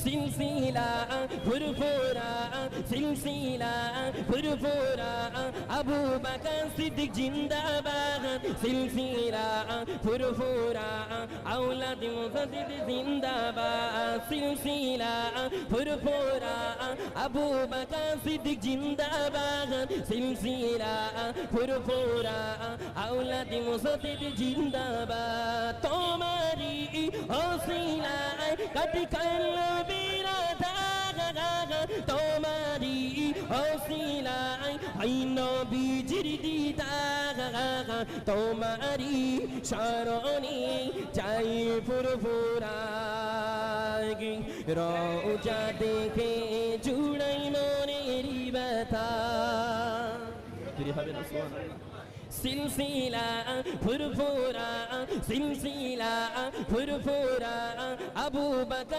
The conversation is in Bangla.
সিলসিলা ফুরফুরা সিলসিলা ফুরফুরা আবু বকর সিদ্দিক জিন্দাবাদ সিলসিলা ফুরফুরা আওলাদ মুজাদ্দিদ জিন্দাবাদ সিলসিলা ফুরফুরা আবু বকর সিদ্দিক জিন্দাবাদ সিলসিলা ফুরফুরা আওলাদ মুজাদ্দিদ জিন্দাবাদ তোমারি ওসিলায় কাটি কলবিরা দাগা তোমারি ওসিলায় হাই নবীজির দিদার তোমারি শরণে যাই ফুরফুরা রওজা দেখে জুড়াই মনের ব্যথা হবে না সুবহানাল্লাহ সিলসিলা ফুরফুরা সিলসিলা ফুরফুরা আবু বকর